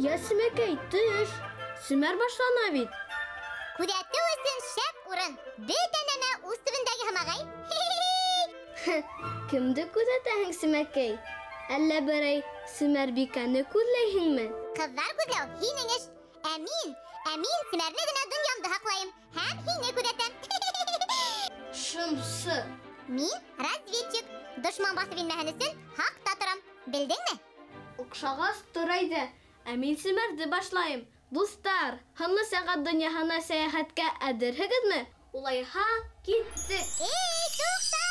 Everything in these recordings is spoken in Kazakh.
Ya Simekey, düş. Sümer başlana bit. Kudetli olsun şap urun. Büyüteneme üstündeki hamagay. Kimdi kudetehin Simekey? Alla berey Sümer bikani kudleyhin mi? Kızlar kudlav, hininiş. Emin Sümer'le gine dünyamda haklayım. Hem hini kudetem. Şımsı. Min razvedчик. Düşman bastı bilmehenisin, hak tatıram. Bildin mi? Okşağız duraydı. Emin Sümer'di başlayayım. Dostlar, hangi saat dünyahana seyahatke edirhigiz mi? Ulayha gittik. Tukta!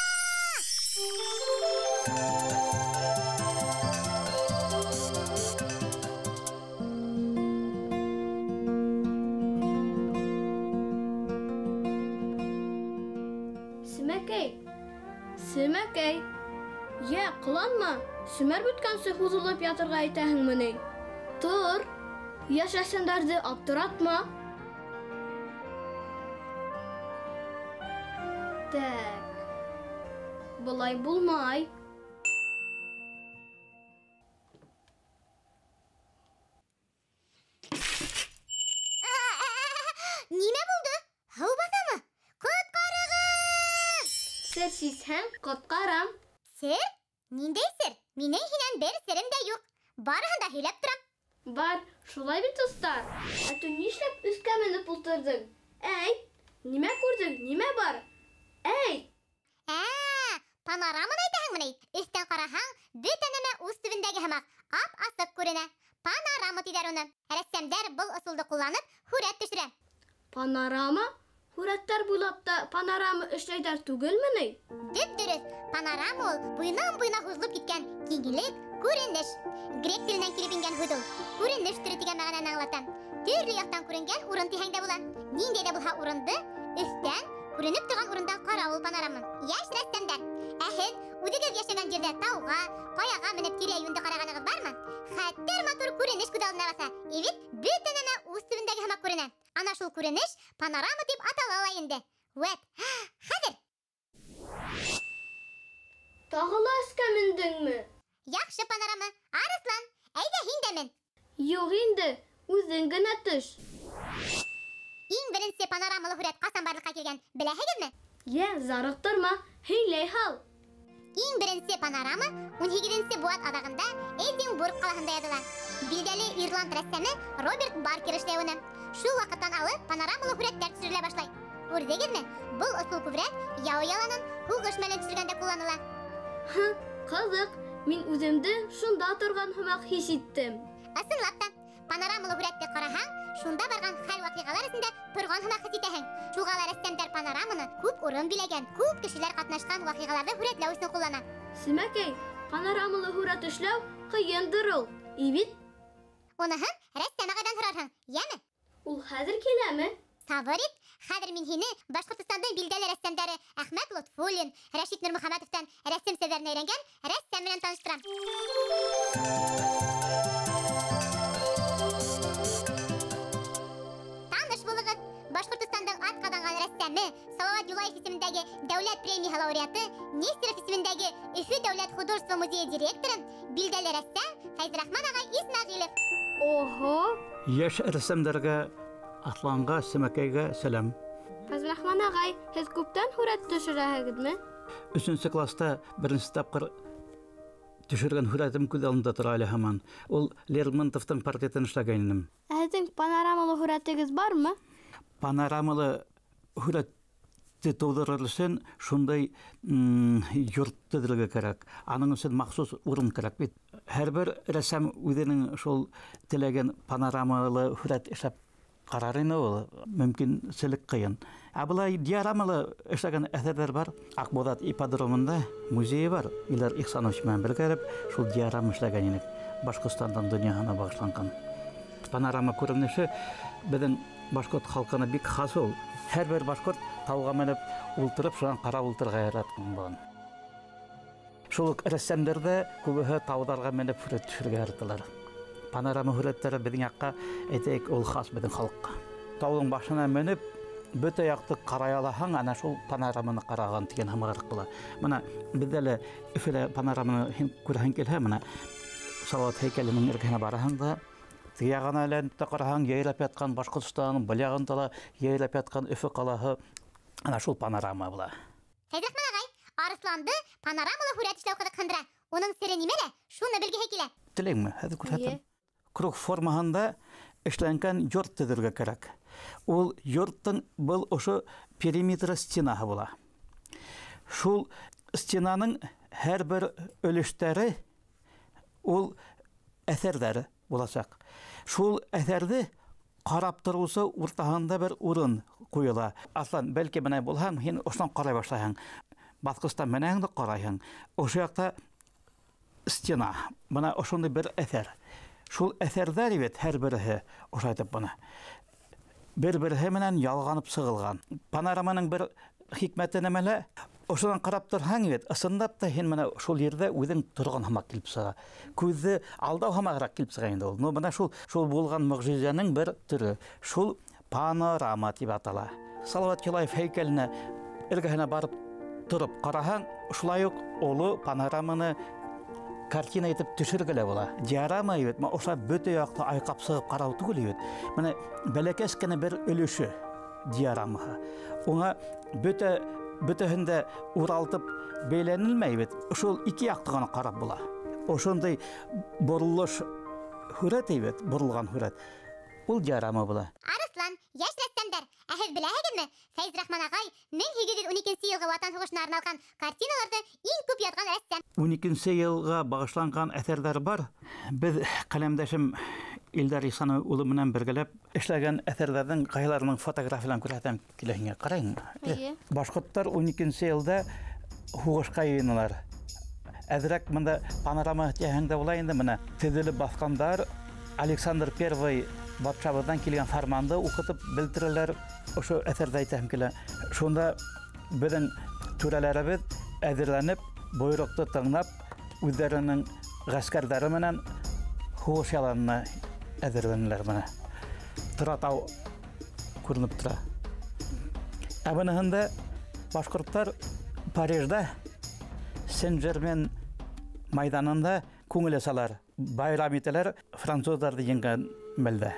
Simekey. Ya kılanma. Sümer bütkansı huzulup yatırga aytahin mini. Dur. Yaşasındardı abduratma. Tak. Bulay bulmay. Nime buldu? Hau basa mı? Kutkarıgın! Sersiz hem kotkaram. Sir? Nindey sir? Mine hinen bir sirim de yok. Barıhında hilep duram. Var, şulay bir dostlar. Atı nişlep üstkemini pulturdun. Ey, nime kurdun, nime var? Ey! Panoramın aytahan mınay. Üstten karahan, büteneme üstündeki hamak. Ap asık kurine. Panoramı tider onu. Ressemler bul usuldu kullanıp huret düşüre. Panorama? Huretler bulap da panorama işleyder tügül mü ney? Düp-dürüst. Panorama ol, buyna huzlup gitken kingilik, kuriniş. Grek dilinden kirip ingen hudul. Kuriniş türü tigen mağanan anlatan. Türlü yaktan kuringen urun tihengde bulan. Ninde de bulha urundu, üstten, kurinip tuğan urundan karavul panoramın. Yaş ressemler. Ehil, udigöz yaşanan jirde tauğa, koyağa minip kiriye yündü karağanıgız var mı? Hattır motor kuriniş kudalına basa. Evet, büteneme üstündeki hamak kurine. Ana şul kuriniş, panorama tip atalı alayındı. Vet, hadir. Tağıla eskemindin mi? Yakşı panorama, arıslan, eyde hindemin. Yok indi, uzun atış. İn birinci panoramalı huret kasambarlıkka kelgen bilehegiz mi? Ya zarıktırma, heyley hal. İn birinci panorama 17. Buat adağında Edinburgh kalahında yadılar. Bildeli İrland ressemi Robert Barker işlevini. Şu vakıttan alıp panoramalı huretler түсіріле başlay. Gördünüz mi? Bu usul kuvret yağı yalanın hul göçmelen түсіргенде kullanılan. Kızık, min üzümde şunda turgan humak his ettim. Asınlaptan panoramalı huretli karahan şunda bargan hal vakigalar isinde turgan humak his etehen. Şuğalar estemder panoramını küp urun bilegen, küp kişiler katnaşkan vakigalarda huretlew için kullanan. Simekey, panoramalı huret işlev kıyındır ol. Evet. Onahan resseme kadar hırarhan, yemi? Ul hazır kelami? Favorit, hadir min hini Başkurtistan'da bildeli ressemdari Ahmet Lutfulin, Reşit Nurmuhamedov'tan resim sözlerini öğrengen ressem bilen tanıştıram. Tanış buluguz, Başkurtistan'dan at kadangan ressemi, Salavat Yulayev isimindeki devlet premiyi laureatı, Nesterov isimindeki Üfü Devlet Hudurstvo Muzeyi direktörü, bildeli ressem Feyzrahman Ağay İsmailov. Oho! Yaş ressemlerge Atlanğa, Simekey'ge selam. Feyzrahman Ağay, siz kuptan huret düşürəhiz mi? 3. klasta birinci tapqır düşürgen huretim kudalında turali hemen. Ol Lermontov'tan partiyeten işlagaynim. Sizin panoramalı huretiniz var mı? Panoramalı huretті to'ldirilsin shunday yurt dilga kerak. Aning uchun maxsus o'rin kerak. Har bir ressam o'zining shol tilagan panoramalı huret ishlab qararını ol. Mümkinchilik qiyin. Abulay dioramalı ishlagan asarlar bor. Aqbodat ipodromida muzeyi bor. Ular Ihsanovich bilan birga kelib shol dioram ishlagan edik. Boshqirdistondan dunyoga bag'ishlangan. Panorama ko'rinishi bizning Башқұрт халқына бик хас ol. Her bir башқұрт тауға мініп, ұлтырып, шуан қара ұлтырға яратқан болған. Шул рәссамдарды көбігі таударға мініп хүрет түшірге яратылар. Панорама хүреттері біздің яққа әтек ол хас біздің халыққа. Таудың башына мініп, бөте яқты қараялаһаң, ана шул панораманы қараған деген хамағарық бола. Мына бізделі үфілі панораманы көрген келе, мына Салават хейкелінің іргіне бараһаң да, тиягана әләнтті қараһаң яйлап ятқан Башқұртстанның білягындала яйлап ятқан Өфі қалаһы ана шул панорама була. Фәйзрахман агай, Арысланды панорамалы хүрәт эшләү кызыккандыра. Оның сире нимәлә? Шуны белгеһе килә. Телеңме? Хәзер күрһәтәм. Круг формаһында эшләнгән йорт төзергә кирәк. Ул йорттың был ошо периметры стенаһы була. Шул стенаның һәр бер өлештәре ул әсәрҙәре буласак. Шул әсәрҙе қарап торыусы уртаһында бер урын куела. Аслан, бәлки менә булһаң, һин ошон карай башлайһың. Баскыстан менәң дә карайһың. Ошо якта стена. Бына ошондой бер әсәр. Шул әсәрҙәр бит һәр береһе ошайтып бына. Бер-береһе менән ялганып сығылған. Панораманың бер хикмәте нәмәлә? Ошодан карап торһаң бит, ысынлап та һин менә шул ердә үҙең торган һымак килеп сыга. Күҙҙе алдау һымагыраҡ килеп сыга инде ул. Но бына шул булған мөғжизәнең бер төрө. Шул панорама тип атала. Салават Юлаев һәйкәленә эргәһенә барып торып караһаң, шулай ук олы панораманы картина итеп төшөргәлә була. Диорама бит, ошо бөтә якты айҡап сығып карау түгел бит. Менә бәләкәс кенә бер өлөшө диорамаһы. Уңа бөтәһендә уралтып бәйләнелмәй бит. Шул ике якты гына карап була. Ошондый борылыш хүрәт бит, борылган хүрәт. Ул диорама була. Арыслан, яшь рәссамдар, ә һеҙ беләһегеҙме? Фәйзрахман агай 1812 йылғы Ватан һуғышына арналған картиналарҙы иң күп яҙған рәссам. 12 йылға бағышланған әҫәрҙәр бар. Беҙ ҡәләмдәшем Илдар Ихсанов улы менән бергәләп эшләгән әҫәрҙәрҙең ҡайһыларының фотографияларын күрһәтәм киләһеңә. Ҡарайһыңмы? Башҡорттар 12 йылда һуғышҡа йыйыналар. Әҙерәк мында панорама тиһәңдә була инде менә. Теҙелеп баҫҡандар Александр I батшабыҙҙан килгән фарманды уҡытып белтерәләр. Ошо әҫәрҙә әйтәһем килә. Шунда беҙҙең түрәләребеҙ әҙерләнеп, бойороҡто тыңлап, үҙҙәренең ғәскәрҙәре менән һуғыш яланына әҙерләнеләр менә. Торатау күренеп тора. Ә быныһында башҡорттар Парижда Сен-Жермен майданында күңел асалар, байрам итәләр француздарҙы еңгән мәлдә.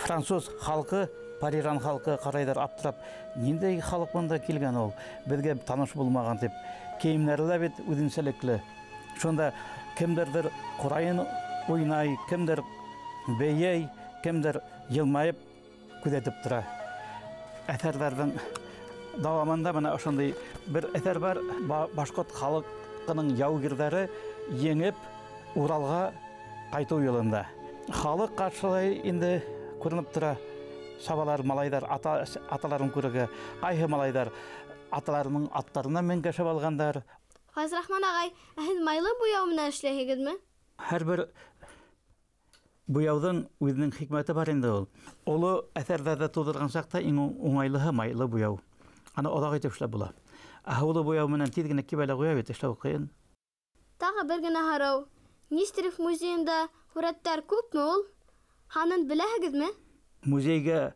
Француз халҡы, Парижан халҡы ҡарайҙар аптырап, ниндәй халыҡ бында килгән ул, беҙгә таныш булмаған тип. Кейемдәре лә бит үҙенсәлекле. Шунда кемдерҙер ҡурайын уйнай, кемдер бейей, кемдер йылмайып күҙәтеп тора. Әҫәрҙәрҙең дауамында менә ошондай бер әҫәр бар. Башҡорт халҡының яугирҙәре еңеп Уралға ҡайтыу юлында. Халыҡ ҡаршылай инде күренеп тора. Сабалар, малайҙар аталарын күрергә, ҡайһы малайҙар аталарының аттарына менгәшеп алғандар. Фәйзрахман агай, һеҙ майлы буяу менән эшләйһегеҙме? Һәр бер буяуҙың үҙенең хикмәте бар инде ул. Оло әҫәрҙәрҙә тыуҙырған саҡта иң уңайлыһы майлы буяу. Аны оҙаҡ итеп эшләп була. Ә һыулы буяу менән тиҙ генә кибәлә ҡуя бит, эшләү ҡыйын. Тағы бер генә һорау. Нестеров музейында һүрәттәр күпме ул? Һанын беләһегеҙме? Музейгә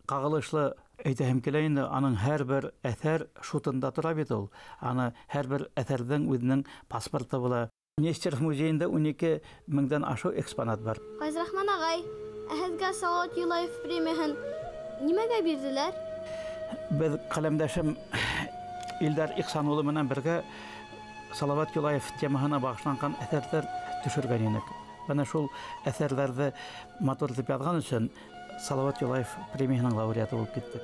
ҡағылышлы әйтәһем килә инде, аның һәр бер әҫәр шутында тора бит ул. Аны һәр бер әҫәрҙең үҙенең паспорты була. Нестеров музейында 12 меңдән ашыу экспонат бар. Фәйзрахман агай, һеҙгә Салауат Юлаев премияһын нимәгә бирҙеләр? Беҙ ҡәләмдәшем Илдар Ихсан улы менән бергә Салават Юлаев темаһына бағышланған әҫәрҙәр төшөргән инек. Бына шул әҫәрҙәрҙе матур итеп яҙған өсөн Салават Юлаев премияһының лауреаты булып киттек.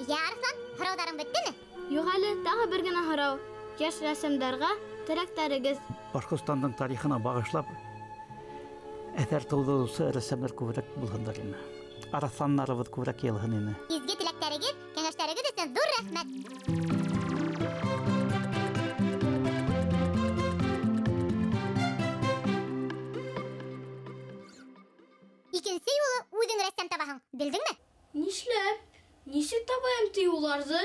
Я, Арыслан, һорауҙарың бөттөмө? Юҡ әле, тағы бер генә һорау. Йәш рәссамдарға теләктәрегеҙ. Башҡортостандың тарихына бағышлап әҫәр тыуҙырыусы рәссамдар күберәк булһындар ине. Арыҫланнарыбыҙ күберәк йылһын ине. Изге теләктәрегеҙ, кәңәштәрегеҙ өсөн ҙур рәхмәт. Икенсе юлы үҙең рәссам табаһың, белдеңме? Нишләп? Нисек табайым ти уларҙы?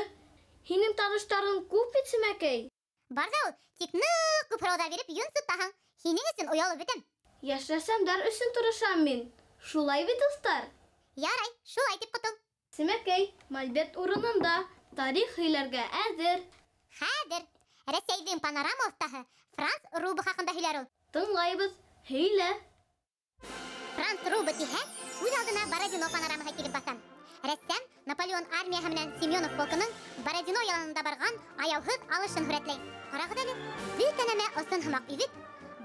Һинең таныштарың күп бит, Сәмәкәй. Бар да ул, тик ныҡ күп һорауҙар биреп йөн сутаһың. Һинең өсөн оялып бөтәм. Йәш рәссамдар өсөн тырышам мин. Шулай бит, дуҫтар? Ярай, шулай тип ҡотол. Сәмәкәй, Мольберт урынында тарих һөйләргә әҙер. Хәҙер Рәсәйҙең панорама оҫтаһы Франц Руба хаҡында һөйләр ул. Тыңлайбыҙ, һөйлә. Франц Руба тиһә, Үз алдына Бородино панорамаға килеп басам. Рәссам Наполеон армияһы менән Семенов полкының Бородино яланында барган аяусыз алышын хүрәтләй. Карагыз әле, бүтәнәмә осын һымак ибит.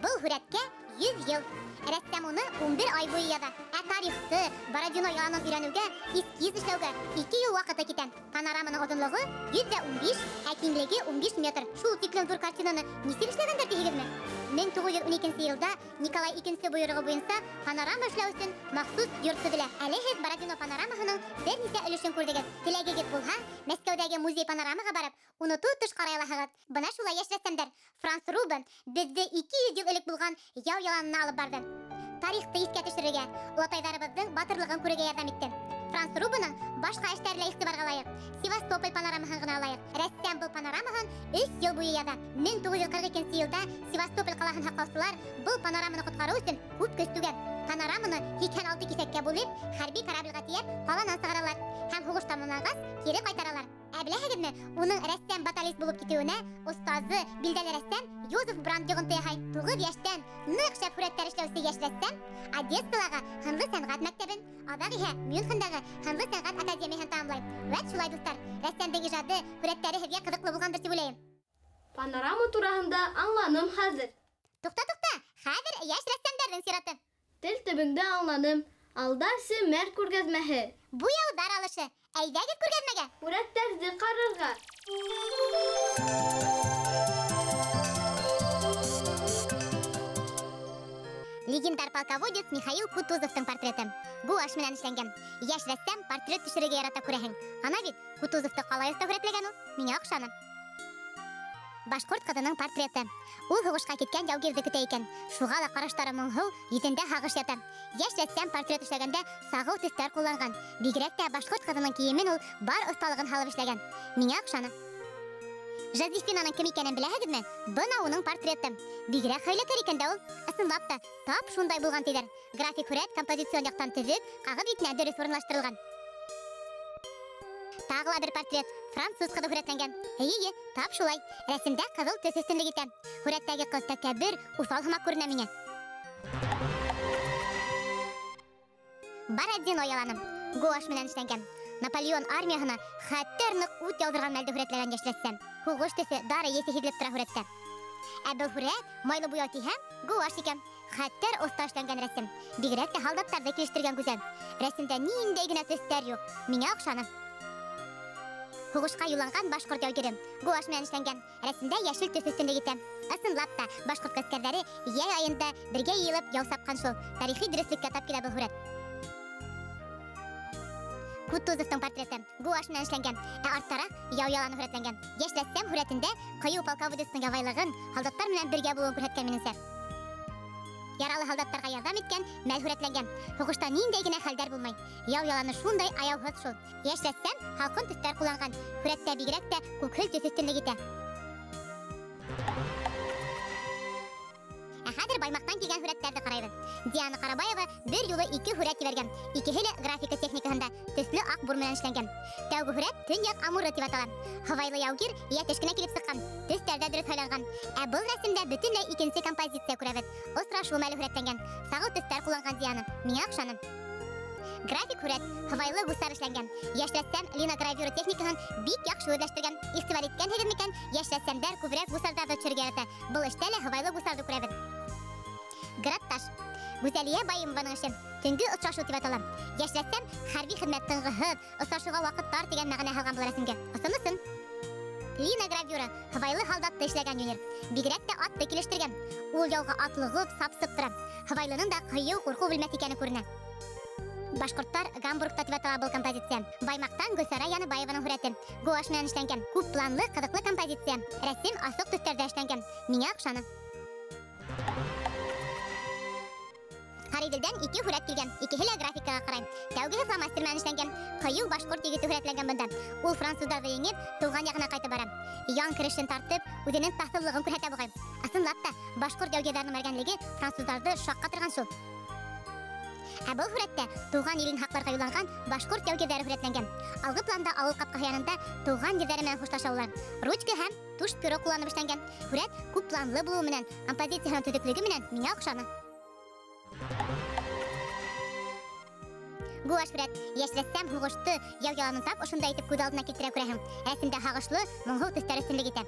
Был хүрәткә 100 ел. Рәссам уны 11 ай буе яза. Тарихты Бородино яланын өйрәнүгә, эскиз эшләүгә 2 ел вакыты китә. Панораманың озынлыгы 115, ә киңлеге 15 метр. Шул тиклем зур картинаны нисек эшләгәндер дигезме? 1912 елда Николай II буйрыгы буенча панорама эшләү өчен махсус йорт төзелә. Әле һез Бородино панорамаһының берничә өлешен күрдегез. Теләгегез булһа, Мәскәүдәге музей панорамага барып, уны тотыш карый аласыгыз. Бына шулай яшьрәссәмдер. Франц Рубен безне 200 ел элек булган яу яланына алып барды. Тарихты искә төшерергә, олатайдарыбызның батырлыгын күрергә ярдәм итте. Франц Рубенның башка эшләргә игътибарга лаек. Севастополь панорамаһын гына алайык. Рәссам бу панорамаһын 3 ел буе яза. 1942 елда Севастополь калаһын хаклаусылар бу панораманы коткару өчен күп көч түгән. Панораманы 86 кисәккә бүлеп, хәрби корабльгә тиеп, каланан сыгаралар һәм хугыш тамамлагач кире кайтаралар. Ә беләһегезме, уның рәссам баталист булып китүенә устазы, билдәле рәссам Йозеф Бранд йогынты яһай. 9 яшьтән нык шәп хүрәттәр эшләүче яшь рәссам Одесsadагы хәнле сәнгать мәктәбен, адаг иһә Мюнхендагы хәнле сәнгать академияһын тәмамлай. Вәт шулай дуслар, рәссамдың иҗаты, хүрәттәре һезгә кызыклы булгандыр дип уйлыйм. Панорама турасында аңланым хәзер. Тукта, хәзер яшь рәссамдәрнең сираты. Тел төбеңдә аңланым. Алда Семер күргәзмәһе. Бу яудар алышы. Әйдәгез күргәзмәгә. Үрәттәрде карарга. Легендар полководец Михаил Кутузовтың портреты. Гуаш менән эшләнгән. Яшь рәссам портрет төшерергә ярата күрәһең. Ана бит Кутузовты калай оста хүрәтләгән ул. Миңа охшаны. Башкорт кызының портреты. Ул һугышка киткән яугирде көтә икән. Шуга да караштары моңһыу, йөзендә һагыш ята. Яшь рәссам портрет эшләгәндә сагыл төстәр кулланган. Бигрәк тә башкорт кызының киемен ул бар осталыгын халып эшләгән. Миңа охшаны. Жозефинаның кем икәнен беләһегезме? Бына уның портреты. Бигрәк хәйләкәр икән дә ул. Ысынлап та, тап шундай булган тидер. График хүрәт композицион яктан төзек, кагы битенә дөрес урынлаштырылган. Тагыла бер портрет. Француз кызы хүрәтләнгән. Әйе, тап шулай. Рәсемдә кызыл төс өстенлек итә. Хүрәттәге кыз тәкәббер, усал һымак күренә миңа. Бородино яланы. Гуаш менән эшләнгән. Наполеон армияһына хәтәр нык ут яудырган мәлдә хүрәтләгән яшь рәссам. Хугыш төсе дары есе һидлеп тора хүрәттә. Ә был хүрәт майлы буяу тиһәм, гуаш икән. Хәтәр оста эшләнгән рәсем. Бигрәк тә солдаттарда килештергән гүзәл. Рәсемдә ниндәй генә төстәр юк. Миңа охшаны. Хугышка юлланган башкорт яугиры. Гуаш менән эшләнгән. Рәсемдә яшел төс өстенлек итә. Ысынлап та, башкорт гаскәрләре яй айында бергә йыелып яу сапкан шул. Тарихи дөреслеккә тап килә был хүрәт. Кутузовтың портреты. Гуаш менән эшләнгән. Ә арттарак яу яланы хүрәтләнгән. Яшь рәссам хүрәтендә кыю полководецның явайлыгын, солдаттар менән бергә булуын күрсәткән минемчә. Яралы солдаттарга ярдәм иткән, мәл хүрәтләнгән. Хугышта ниндәй генә хәлдәр булмай. Яу яланы шундай аяусыз шул. Яшь рәссам халкын төстәр кулланган. Хүрәттә бигрәк тә күкһел төс өстенлек итә. Хәзер Баймактан килгән хүрәтләрне карайбыз. Диана Карабаева бер юлы 2 хүрәт җибәргән. Икеһе дә графика техникаһында төсле ак бур менән эшләнгән. Тәүге хүрәт Төньяк Амур дип атала. Хавайлы яугир ятеш кенә килеп сыккан. Төстәрдә дөрес хайланган. Ә был рәсемдә бөтенләй икенче композиция күрәбез. Осрашу мәле хүрәтләнгән. Сагыл төстәр кулланган Диана. Миңа охшаны. График хүрәт хавайлы гусар эшләнгән. Яшь рәссам Лина гравюра техникаһын бик яхшы үзләштергән. Игътибар иткән микән? Яшь рәссамдар күбрәк гусарларда төшергә ярата. Был эштә лә хавайлы гусарды күрәбез. Гратташ. Гүзәлия Баимованың эше. Төнге очрашу дип атала. Яшь рәссам хәрби хезмәт тыңгыһыз, очрашуга вакыт тар дигән мәгънә алган бу рәсемгә. Ысынысын. Лина гравюра хавайлы солдатта эшләгән юнер. Бигрәк тә атты килештергән. Ул яуга атлыгып, сапсып тора. Хавайлының да кыю, курку белмәс икәне күренә. Башкорттар Гамбургта дип атала бу композиция. Баймактан Гөлсара Яныбаеваның хүрәте. Гуаш менән эшләнгән. Күп планлы, кызыклы композиция. Рәсем асык төстәрдә эшләнгән. Миңа охшаны. Харидилдән 2 хүрәт килгән. Икеһе дә графикага карай. Тәүгеһе фломастер менән эшләнгән. Кыю башкорт егете хүрәтләнгән бында. Ул французларны еңеп, туган ягына кайтып бара. Ян кирешен тартып, үзенең тахсызлыгын күрсәтә бугай. Ысынлап та, башкорт яугирләренең мәргәнлеге французларны шакка торган шул. Ә был хүрәттә туган илен хакларга юлланган башкорт яугирләре хүрәтләнгән. Алгы планда авыл капка янында туган җирләре менән хушлашалар. Ручка һәм туш перо кулланып эшләнгән. Хүрәт күп планлы булуы менән, композицияның төзеклеге менән миңа охшаны. Гуаш Фред, яшьрәссәм һугышты, яу-яланын тап ошонда итеп күз алдына китерә күрәһең. Рәсемдә һагышлы, моңгол төстәр өстенлек итә.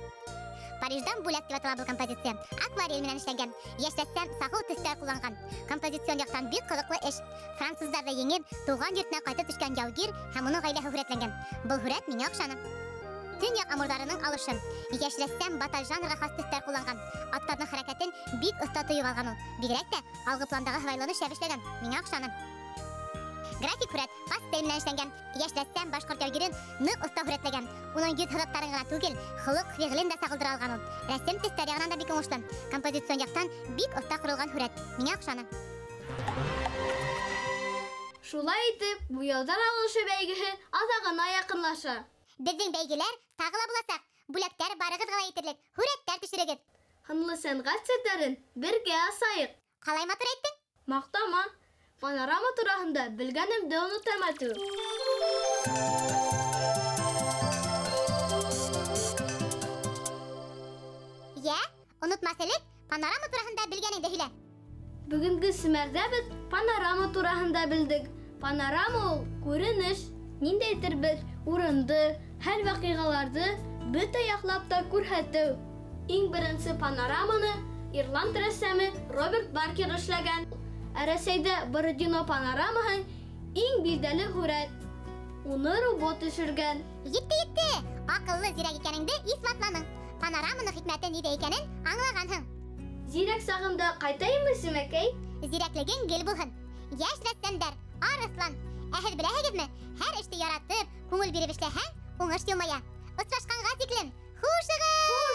Париждан бүләк дип атала бу композиция. Акварель менән эшләнгән. Яшьрәссәм сахыл төстәр кулланган. Композицион яктан бик кызыклы эш. Французларда еңеп, туган йортына кайтып төшкән яугир һәм уның гаиләһе хүрәтләнгән. Был хүрәт миңа охшаны. Төньяк Амурдарының алышы. Яшьрәссәм батал жанрга хас төстәр кулланган. Аттарның хәрәкәтен бик оста тоеп алган ул. Бигрәк тә алгы пландагы һавайланы шәп эшләгән. Миңа охшаны. График хүрәт пастель менән эшләнгән. Яшьрәссәм башкорт яугирен нык оста хүрәтләгән. Уның йөз хылыктарын гына түгел, хылык-фигылен дә сагылдыра алган ул. Рәсем төстәр ягынан да бик уңышлы. Композицион яктан бик оста корылган хүрәт. Миңа охшаны. Шулай итеп, бу ялдар алышы бәйгеһе азагына якынлаша. Безнең бәйгеләр тагы ла буласак. Бүләктәр барыгыз гына итерлек. Хүрәттәр төшерегез. Ханлы сәнгать серләрен бергә асайык. Калай матур әйттең? Мактама. Панорама турында белгәнемде онытам әтү. Я, онытмас элек, панорама турында белгәнеңде һөйлә. Бүгенге семәрдә без панорама турында белдек. Панорама ул күренеш, ниндәйдер бер урынды, һәр вакыйгаларды бөтә яклап та күрһәтү. Иң беренче панораманы Ирланд рәссамы Роберт Баркер эшләгән. Рәсәйдә Бородино панорамаһы иң билдәле хүрәт. Уны робот төшергән. Етте. Акыллы зирәк икәнеңде исбатланың. Панораманың хикмәте нидә икәнен аңлаганһың. Зирәк сагымда кайтайыммы, Симәкәй? Зирәклегең гел булһын. Яшь рәссамдар, арыслан. Һез беләһегезме? Һәр эште яратып, күңел биреп эшләһәң, уңыш елмая. Очрашканга тиклем. Хушыгыз!